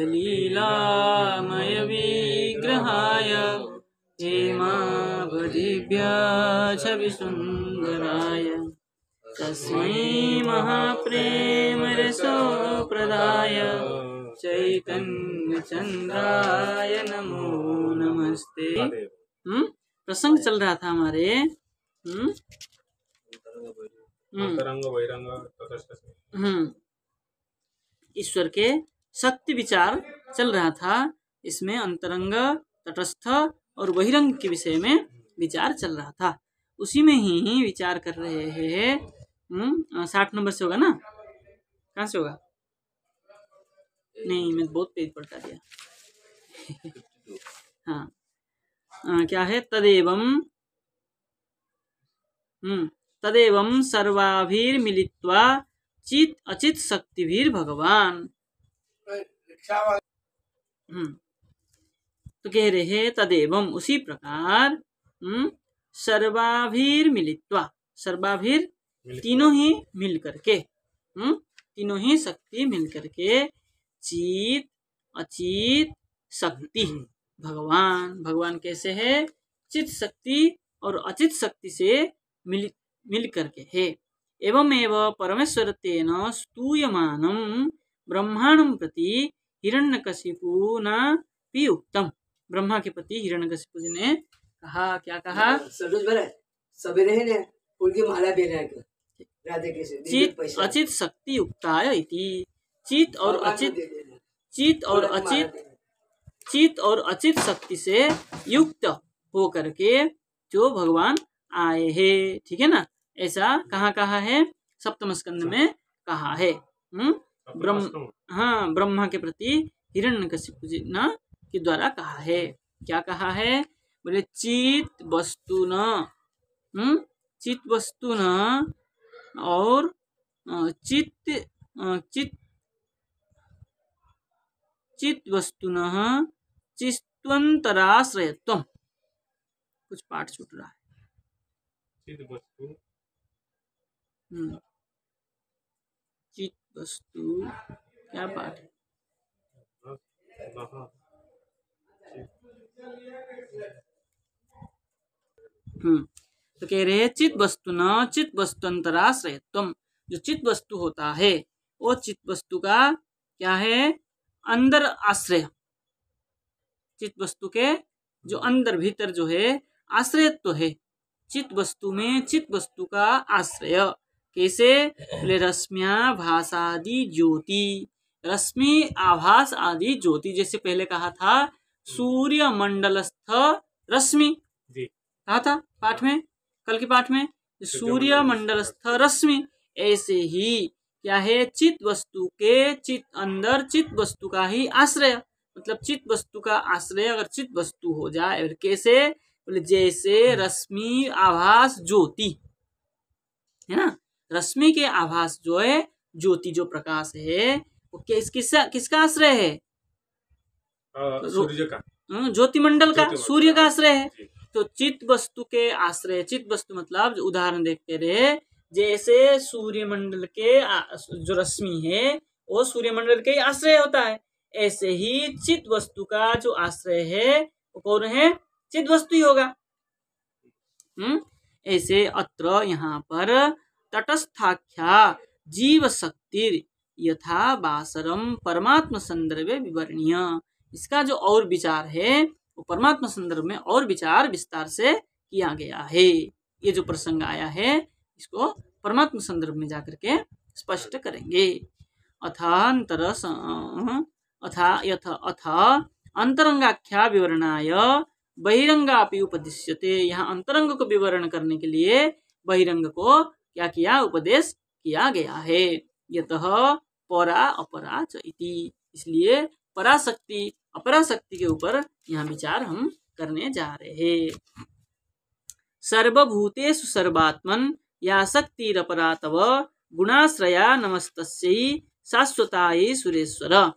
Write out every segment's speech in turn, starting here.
लीलामय विग्रहाय हेमावधिभ्यच्छविसुन्दराय तस्मै महाप्रेमरसोप्रदाय चैतन्यचन्द्राय नमो नमस्ते। प्रसंग चल रहा था हमारे ईश्वर के शक्ति विचार चल रहा था। इसमें अंतरंग, तटस्थ और बहिरंग के विषय में विचार चल रहा था। उसी में ही विचार कर रहे हैं। 60 नंबर से होगा ना? कहाँ से होगा? नहीं, मैं बहुत पेज पलटा दिया। हाँ, क्या है? तदेवं सर्वाभिर्मिलित्वा चित अचित शक्तिभिर भगवान। तो कह रहे हैं तदेवं उसी प्रकार सर्वाभिर्मिलित्वा, सर्वाभिर तीनों ही मिल करके, तीनों ही शक्ति मिल करके चित अचित शक्ति भगवान। भगवान कैसे है? चित शक्ति और अचित शक्ति से मिल करके है। एवमेव परमेश्वर तेन स्तूयमानं ब्रह्मांडं प्रति हिरण्यकशिपुना भी उक्तम। ब्रह्मा के प्रति हिरण्यकशिपु जी ने कहा, क्या कहा? चित अचित शक्ति युक्ताय इति। चित और अचित शक्ति से युक्त हो करके जो भगवान आए हैं। ठीक है ना? ऐसा कहाँ कहा है? सप्तम स्कंद में कहा है। ब्रह्मा के प्रति हिरण्यकशिपु जी के द्वारा कहा है। क्या कहा है? बोले चित वस्तु न और चित वस्तु न चित्वंतराश्रयत्वम। कुछ पाठ छूट रहा है। चित वस्तु क्या पाठ है? तो कह रहे हैं चित वस्तु न चित वस्तुअंतराश्रयत्वम। जो चित वस्तु होता है वो चित वस्तु का क्या है? अंदर आश्रय। चित वस्तु के जो अंदर भीतर जो है आश्रयत्व है। चित वस्तु में चित वस्तु का आश्रय कैसे? बोले रश्म्या भासादि ज्योति। रश्मि आभास आदि ज्योति। जैसे पहले कहा था सूर्य मंडलस्थ रश्मि, कहा था पाठ में, कल के पाठ में, सूर्य मंडलस्थ रश्मि। ऐसे ही क्या है? चित वस्तु के चित अंदर चित वस्तु का ही आश्रय। मतलब चित वस्तु का आश्रय अगर चित वस्तु हो जाए, कैसे? बोले जैसे रश्मि आभास ज्योति है ना। रश्मि के आभास जो है, ज्योति जो प्रकाश है, वो किसका आश्रय है? सूर्य का, ज्योतिमंडल का, सूर्य का आश्रय है। तो चित वस्तु के आश्रय, चित वस्तु मतलब उदाहरण देखते रहे, जैसे सूर्यमंडल के जो रश्मि है वो सूर्यमंडल के आश्रय होता है, ऐसे ही चित वस्तु का जो आश्रय है वो कौन है? चित वस्तु ही होगा। ऐसे अत्र यहाँ पर तटस्थाख्या जीव शक्ति यथा बासरम परमात्म संदर्भे विवरणीय। इसका जो और विचार है वो परमात्मा संदर्भ में और विचार विस्तार से किया गया है। ये जो प्रसंग आया है इसको परमात्मा संदर्भ में जाकर के स्पष्ट करेंगे। अथ अंतरंगाख्या विवरणाय बहिरंगापि उपदिश्यते। यहाँ अंतरंग को विवरण करने के लिए बहिरंग को क्या किया? उपदेश किया गया है। यतः परा अपरा च इति। इसलिए पराशक्ति अपराशक्ति के ऊपर यहाँ विचार हम करने जा रहे हैं। सर्वभूतेषु सर्वात्मन या शक्तिरपरा तव गुणाश्रया नमस्तस्यै शाश्वतायै सुरेश्वर।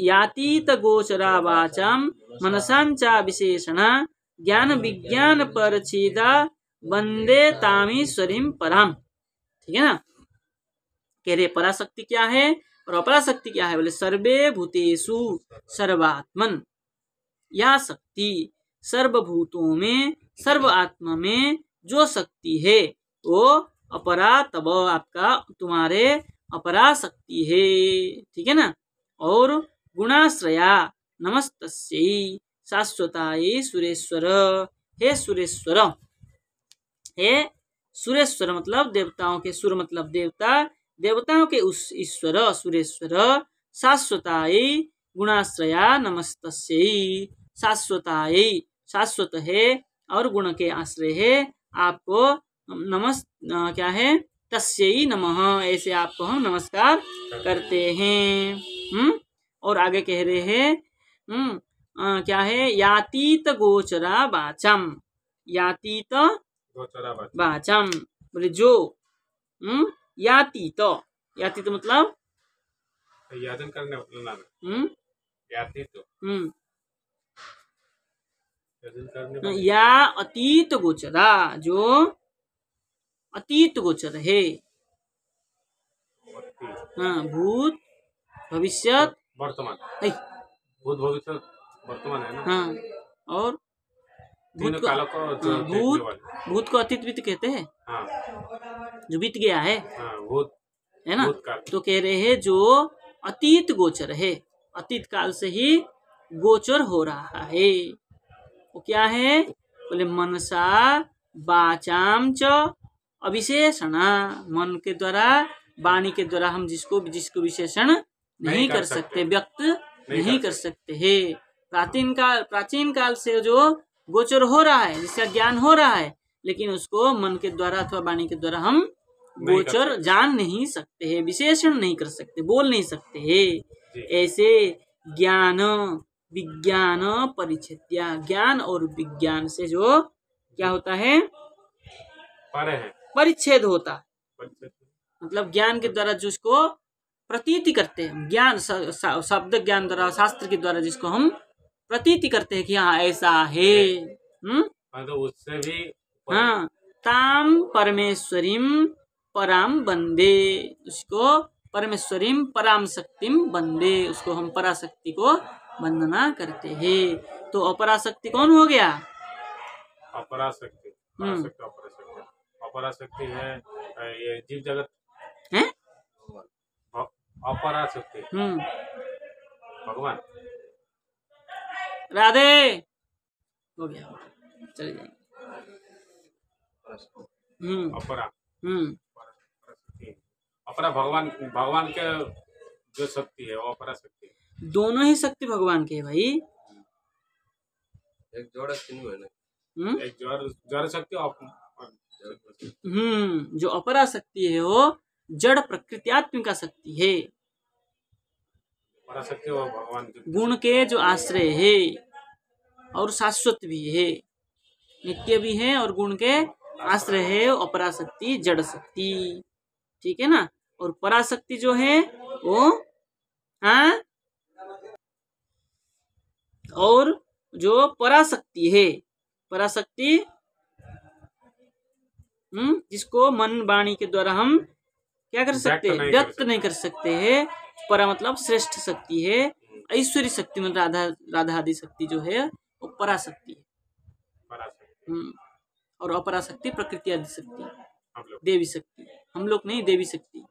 यातीत गोचरा वाचाम मनसांचा विशेषणा ज्ञान विज्ञान परछेदा वंदे तामीश्वरीम पराम। ठीक है ना? कह रहे पराशक्ति क्या है? और अपराशक्ति क्या है बोले सर्वे भूतेषु सर्वात्मन। यह शक्ति सर्वभूतों में सर्व आत्मा में जो शक्ति है वो अपरा तब आपका तुम्हारे अपरा शक्ति है, ठीक है ना। और गुणाश्रया नमस्तस्यै शाश्वतायै सुरेश्वर। हे सुरेश्वर, हे सुरेश्वर मतलब देवताओं के, सुर मतलब देवता, देवताओं के उस ईश्वर सुरेश्वर। शाश्वतायै गुणाश्रया नमस्तस्यै, शाश्वतायै शाश्वत है और गुण के आश्रय है आपको क्या है तस्यै नमः, ऐसे आपको हम नमस्कार करते हैं। और आगे कह रहे हैं क्या है यातीत गोचरा वाचम, यातीत वाचम बोले जो यातीत, यातीत मतलब यादन करने या अतीत गोचरा, जो अतीत गोचर है। हाँ, भूत भविष्यत वर्तमान, भूत भविष्य वर्तमान है ना। हाँ, और भूत को भूत को अतीत बीत कहते हैं। हाँ, जो बीत गया है, हाँ, भूत है ना। तो कह रहे हैं जो अतीत गोचर है, अतीत काल से ही गोचर हो रहा है, वो क्या है बोले मनसा वाचाम च अविशेषणा, मन के द्वारा वाणी के द्वारा हम जिसको विशेषण नहीं कर सकते, व्यक्त नहीं कर सकते है। प्राचीन काल से जो गोचर हो रहा है, जिसका ज्ञान हो रहा है, लेकिन उसको मन के द्वारा अथवा वाणी के द्वारा हम गोचर जान नहीं सकते है, विशेषण नहीं कर सकते, बोल नहीं सकते है। ऐसे ज्ञान विज्ञान परिच्छेद्या, ज्ञान और विज्ञान से जो क्या होता है परिच्छेद होता है। मतलब ज्ञान के द्वारा जिसको प्रतीति करते हैं, ज्ञान शब्द ज्ञान द्वारा शास्त्र के द्वारा जिसको हम प्रतीति करते हैं कि हाँ ऐसा है, तो उससे भी हाँ ताम परमेश्वरीम पराम बंदे, उसको परमेश्वरीम पराम शक्तिम बंदे, उसको हम पराशक्ति को वंदना करते हैं। तो अपराशक्ति कौन हो गया? अपराशक्ति, अपराशक्ति है ये जीव जगत है, अपराशक्ति भगवान। राधे हो गया, चले जाएंगे। अपरा अपरा भगवान के जो शक्ति है वो अपरा शक्ति है। दोनों ही शक्ति भगवान के है भाई। एक जोड़ शक्ति है ना, एक जोड़ शक्ति जो अपरा शक्ति है वो जड़ प्रकृत्यात्मिका शक्ति है। पराशक्ति वो भगवान गुण के जो आश्रय है और शाश्वत भी है, नित्य भी है और गुण के आश्रय है, अपराशक्ति जड़ शक्ति, ठीक है ना। और पराशक्ति जो है वो हाँ, और जो पराशक्ति है, पराशक्ति जिसको मन वाणी के द्वारा हम क्या कर सकते हैं, व्यक्त नहीं कर सकते हैं। परा मतलब श्रेष्ठ शक्ति है, ऐश्वर्य शक्ति मतलब राधा आदि शक्ति जो है वो पराशक्ति है। और अपराशक्ति प्रकृति आदि शक्ति, देवी शक्ति। हम लोग नहीं, देवी शक्ति,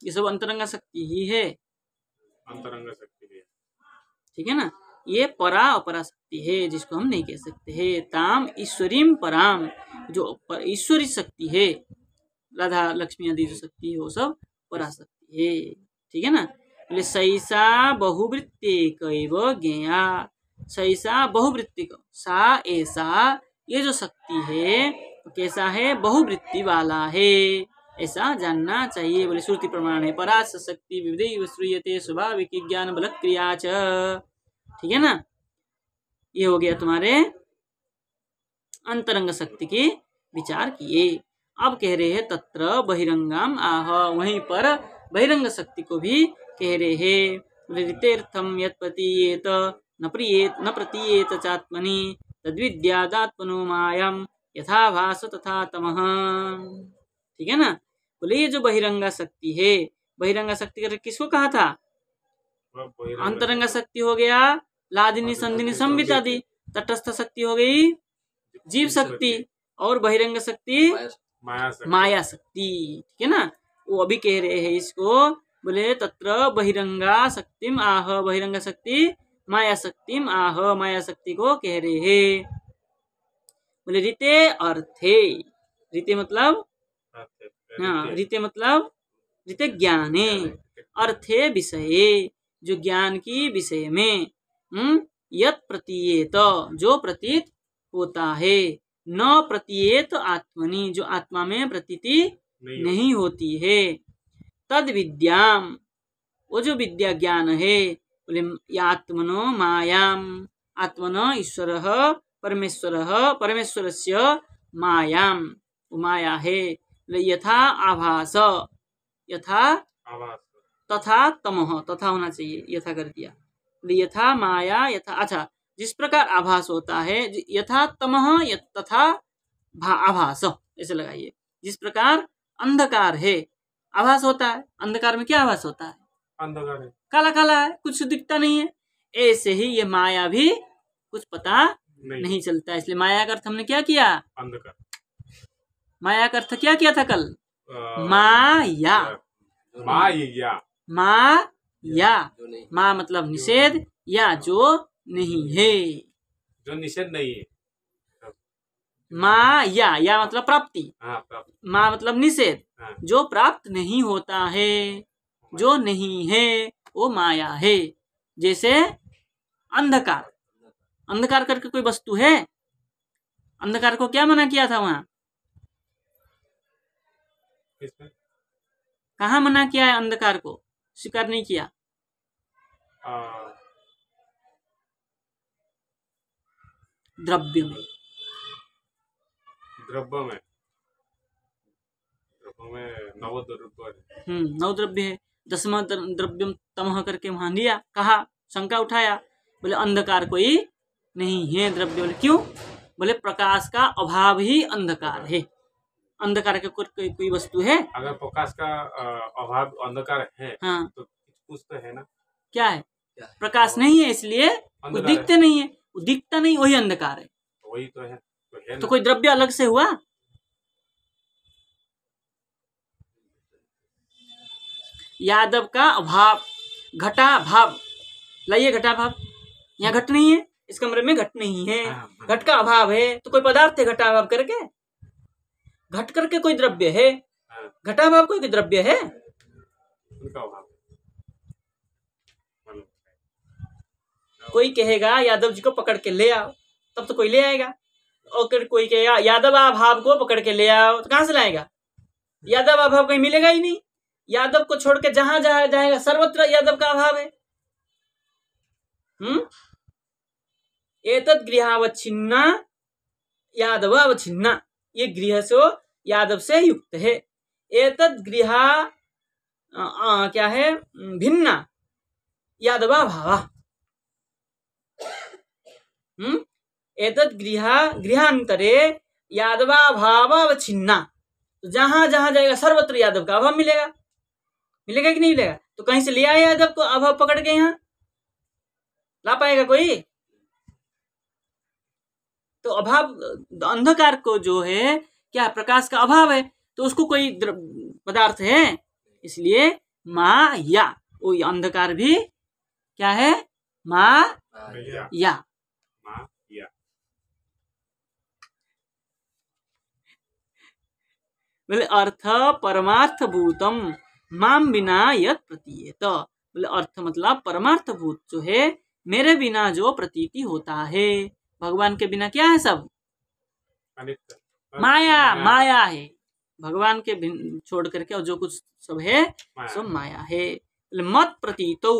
ये सब अंतरंगा शक्ति ही है, अंतरंगा शक्ति है, ठीक है ना। ये परा अपरा शक्ति है जिसको हम नहीं कह सकते है। ताम ईश्वरीम पराम, जो ईश्वरी शक्ति है, राधा लक्ष्मी आदि जो शक्ति है वो सब पराशक्ति है, ठीक है ना। बोले सैसा बहुवृत्तिक ज्ञेया, सैसा बहुवृत्तिक, सा ऐसा ये जो शक्ति है तो कैसा है, बहुवृत्ति वाला है, ऐसा जानना चाहिए। बोले श्रुति प्रमाण है पराश शक्ति विविधैव श्रूयते स्वाभाविक ज्ञान बल क्रिया च, ठीक है ना। ये हो गया तुम्हारे अंतरंग शक्ति के विचार किए। अब कह रहे हैं तत्र बहिरंगम आह, वहीं पर बहिरंग शक्ति को भी कह रहे हैं। ऋतेर्थम यत् प्रतीयेत न प्रतीयेत चात्मनि तद्विद्यादात्मनो मायम यथा भास तथा तमः, ठीक है ना। बोले ये जो बहिरंगा शक्ति है, बहिरंग शक्ति करके किसको कहा था? वह बहिरंग अंतरंग शक्ति हो गया लादिनी संधिनी संबित आदि, तटस्थ शक्ति हो गई जीव शक्ति, और बहिरंग शक्ति माया शक्ति। ठीक है ना? वो अभी कह रहे हैं इसको, बोले तत्र बहिरंगा शक्तिम आह, बहिरंग शक्ति माया शक्तिम आह, माया शक्ति को कह रहे हैं। बोले रीते अर्थे, रीते मतलब हाँ, रीते मतलब रीते ज्ञाने, अर्थे विषये, जो ज्ञान की विषय में, यत प्रतीयेत, जो प्रतीत होता है, न प्रतीयेत आत्मनि, जो आत्मा में प्रतीति नहीं होती है, तद विद्याम, वो जो विद्या ज्ञान है, बोले आत्मनो मायाम, आत्मनो ईश्वरः परमेश्वरः, परमेश्वरस्य मायाम, वो माया है, यथा आभास, यथा तथा तमः, तथा होना चाहिए, यथा कर दिया, यथा माया यथा, अच्छा जिस प्रकार आभास होता है, यथा तमः तथा आभास, ऐसे लगाइए। जिस प्रकार अंधकार है आभास होता है, अंधकार में क्या आभास होता है? अंधकार है, काला काला है, कुछ दिखता नहीं है। ऐसे ही ये माया भी कुछ पता नहीं चलता है। इसलिए माया का अर्थ हमने क्या किया? अंधकार। माया का अर्थ क्या किया था कल? माया, माया, माया, मा मतलब निषेध, या जो नहीं है, जो निषेध नहीं है। माया, या मतलब प्राप्ति, प्राप्ति, मा मतलब निषेध, जो प्राप्त नहीं होता है, जो नहीं है, वो माया है। जैसे अंधकार, अंधकार करके कोई वस्तु है? अंधकार को क्या मना किया था वहां? कहाँ मना किया है? अंधकार को स्वीकार नहीं किया। द्रव्य में, द्रव्य में, द्रव्य में नवद्रव्य, नवद्रव्य है। दसवां द्रव्यम तमह करके वहां लिया, कहा, शंका उठाया, बोले अंधकार कोई नहीं है द्रव्य। बोले क्यों? बोले प्रकाश का अभाव ही अंधकार है। अंधकार के कोई वस्तु है? अगर प्रकाश का अभाव अंधकार है, हाँ, तो कुछ तो है ना? क्या है? प्रकाश नहीं है, इसलिए वो दिखते नहीं है, वो दिखता नहीं, वही अंधकार है। वही तो है, तो कोई द्रव्य अलग से हुआ? यादव का अभाव, घटा भाव, लाइए घटा भाव, यहाँ घट नहीं है, इस कमरे में घट नहीं है, घट का अभाव है, तो कोई पदार्थ है घटा भाव करके? घट करके कोई द्रव्य है? घटा भाव कोई द्रव्य है? कोई कहेगा यादव जी को पकड़ के ले आओ, तब तो कोई ले आएगा। और कोई कहेगा यादव अभाव को पकड़ के ले आओ, तो कहां से लाएगा? यादव अभाव कहीं मिलेगा ही नहीं। यादव को छोड़ के जहां जहां जाएगा सर्वत्र यादव का अभाव है। एतद गृहावच्छिन्ना यादव अवच्छिन्ना, ये गृह से यादव से युक्त है। एतद गृहा क्या है? भिन्ना यादवा भावा। एतद गृहांतरे यादवा भाव अवच्छिन्ना, तो जहां जहां जाएगा सर्वत्र यादव का अभाव मिलेगा। मिलेगा कि नहीं मिलेगा? तो कहीं से ले आए यादव को अभाव पकड़ के, यहाँ ला पाएगा कोई? तो अभाव, अंधकार को जो है क्या प्रकाश का अभाव है, तो उसको कोई पदार्थ है, इसलिए माया, वो अंधकार भी क्या है? माया। बोले अर्थ परमार्थ भूतम माम बिना यत प्रतीयेत। बोले अर्थ मतलब परमार्थ भूत जो है, मेरे बिना जो प्रतीति होता है। भगवान के बिना क्या है? सब माया, माया है। भगवान के छोड़ करके और जो कुछ सब है सब माया है। मत प्रतीतौ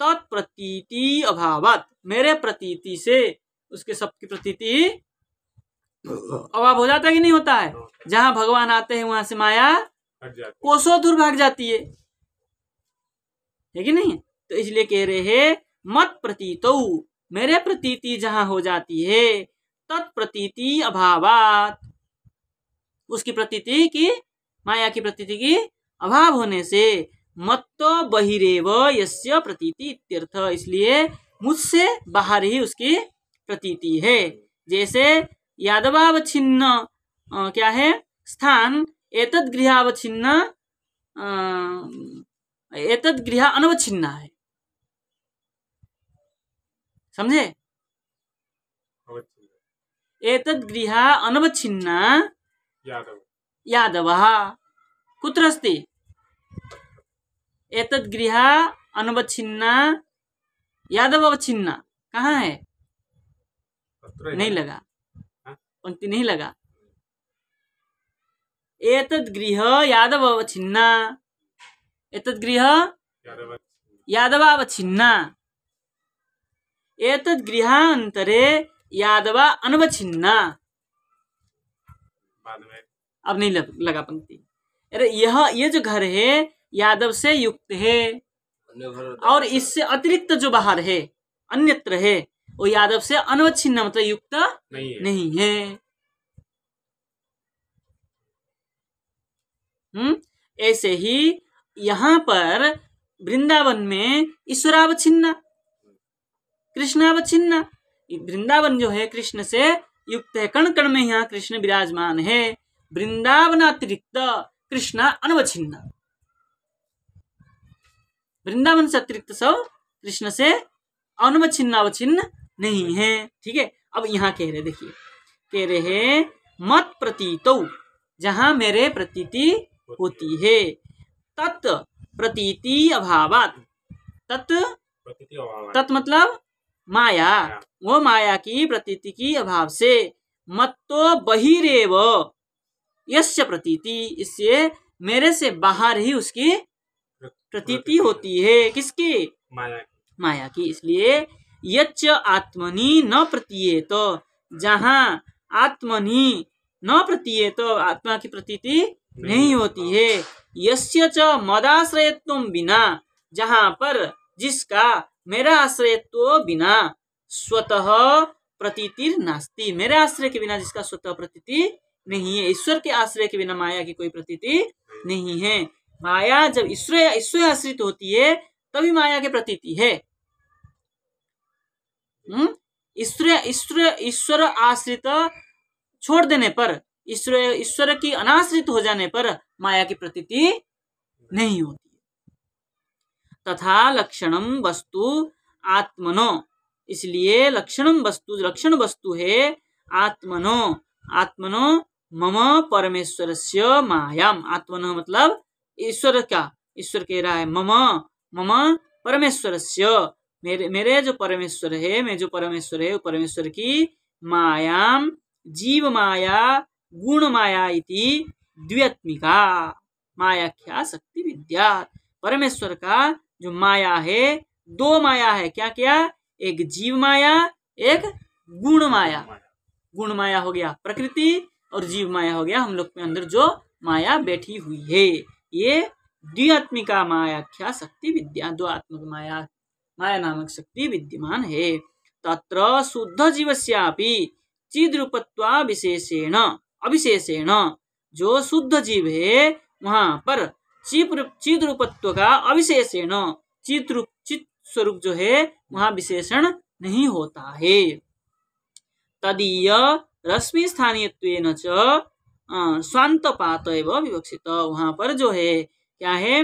तत्प्रतीति अभावात, मेरे प्रतीति से उसके सबकी प्रतीति अभाव हो जाता है कि नहीं होता है? जहां भगवान आते हैं वहां से माया कोसों दूर भाग जाती है कि नहीं? तो इसलिए कह रहे हैं मत प्रतीतौ, मेरे प्रतीति जहां हो जाती है, तत्प्रतीति अभावात, उसकी प्रतीति की, माया की प्रतीति की अभाव होने से मत्तो बहिरेव यस्य प्रतीति इत्यर्थ। इसलिए मुझसे बाहर ही उसकी प्रतीति है। जैसे यादवावच्छिन्न क्या है स्थान, एतद् गृहावच्छिन्न एतद् गृह अनवच्छिन्न है। समझे? एतद् गृह अनवच्छिन्न यादवः कुत्र अस्ति? एतद् गृह अनवच्छिन्न यादव अवच्छिन्न कहाँ है? नहीं लगा, पंक्ति नहीं लगा। एतद् गृह यादव अवच्छिन्न, एतद् गृह यादवावच्छिन्न, एतद् गृहान्तरे यादवा अनवच्छिन्न। अब नहीं लगा पंक्ति। अरे ये जो घर है यादव से युक्त है, और इससे अतिरिक्त जो बाहर है अन्यत्र है वो यादव से अनवच्छिन्न मतलब युक्त नहीं है। ऐसे ही यहाँ पर वृंदावन में ईश्वरावच्छिन्न, कृष्णावच्छिन्न। वृंदावन जो है कृष्ण से युक्त है, कण कण में यहाँ कृष्ण विराजमान है। वृंदावन अतिरिक्त कृष्ण अनवच्छिन्न, वृंदावन से अतिरिक्त सब कृष्ण से अनवच्छिन्न अवच्छिन्न नहीं है। ठीक है, अब यहाँ कह रहे, देखिए कह रहे हैं मत प्रतीतो, जहां मेरे प्रतीति होती है, तत् प्रतीति अभावात, तत् मतलब माया, वो माया की प्रतीति की अभाव से, मत्तो बहिरेव यस्य प्रतीति, इससे मेरे से बाहर ही उसकी प्रतीति होती है। किसकी? माया की। इसलिए यच्च आत्मनि न प्रतीयेत, जहाँ आत्मनि न प्रतीयेत आत्मा की प्रतीति नहीं होती है। यस्य च मदाश्रयत्वं विना, जहाँ पर जिसका मेरा आश्रयत्व बिना स्वतः प्रतीति नास्ति, मेरे आश्रय के बिना जिसका स्वतः प्रतीति नहीं है। ईश्वर के आश्रय के बिना माया की कोई प्रतीति नहीं है। माया जब ईश्वर आश्रित होती है तभी माया की प्रतीति है। ईश्वर आश्रित छोड़ देने पर, ईश्वर की अनाश्रित हो जाने पर माया की प्रतीति नहीं होती। तथा लक्षणम वस्तु आत्मनो, इसलिए लक्षणम वस्तु, लक्षण वस्तु है आत्मनो, आत्मनो मम परमेश्वरस्य मायाम। आत्मनो मतलब ईश्वर का, ईश्वर कह रहा है मम परमेश्वरस्य, मेरे जो परमेश्वर है, मैं जो परमेश्वर है, वो परमेश्वर की मायाम, जीव माया गुण माया इति द्व्यत्मिका मायाख्या शक्ति विद्या। परमेश्वर का जो माया है, दो माया है, क्या क्या? एक जीव माया, एक गुण माया। गुण माया हो गया प्रकृति और जीव माया हो गया हम लोग के अंदर जो माया बैठी हुई है। ये द्व्यात्मिका मायाख्या शक्ति विद्या, दो आत्मक माया, माया नामक शक्ति विद्यमान है। तत्र शुद्ध जीवस्यापि चिद्रूपत्वा विशेषेण अविशेषेण, जो शुद्ध जीव है वहां पर चिद रूपत्व का अविशेषेण, चित स्वरूप जो है वहां विशेषण नहीं होता है। तदीय रश्मि स्थानीयत्वेन च स्वांतपात एवं विवक्षित, वहां पर जो है क्या है,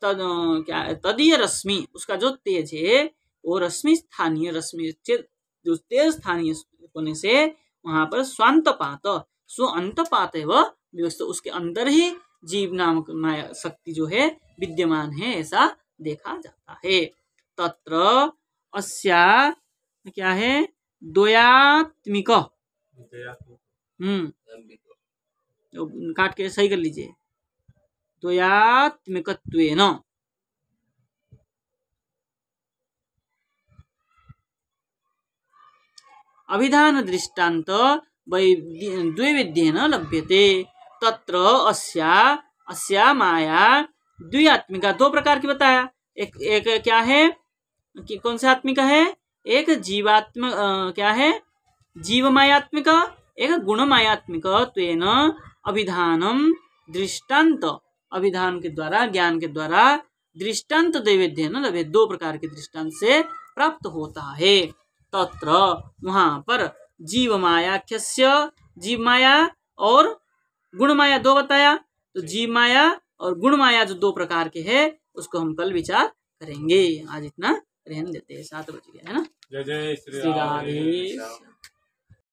तदीय रश्मि, उसका जो तेज है वो रश्मि स्थानीय, रश्मि जो तेज स्थानीय होने से वहां पर स्वांतपात, सो अंतपात एवं विवक्षित, उसके अंदर ही जीव नामक माया शक्ति जो है विद्यमान है, ऐसा देखा जाता है। तत्र अस्या क्या है, द्वयात्मिक, काट के सही कर लीजिए, द्वयात्मिकत्वेन, अभिधान दृष्टान्त द्वैविध्येन लभ्यते। तत्र अस्या माया द्व्यात्मिका, दो प्रकार की बताया। एक क्या है कि कौन सा आत्मिका है? एक जीवात्मक क्या है, जीव मायात्मिक, एक गुण मायात्मिक। त्वेन अभिधानम दृष्टान्त, अभिधान के द्वारा, ज्ञान के द्वारा दृष्टांत दैवेद्य न लभे, दो प्रकार के दृष्टांत से प्राप्त होता है। तत्र वहां पर जीव मायाख्यस्य, जीव माया और गुण माया दो बताया, तो जीव माया और गुण माया जो दो प्रकार के है उसको हम कल विचार करेंगे। आज इतना रहने देते हैं, 7 बज गया है ना। जय जय श्री राधे।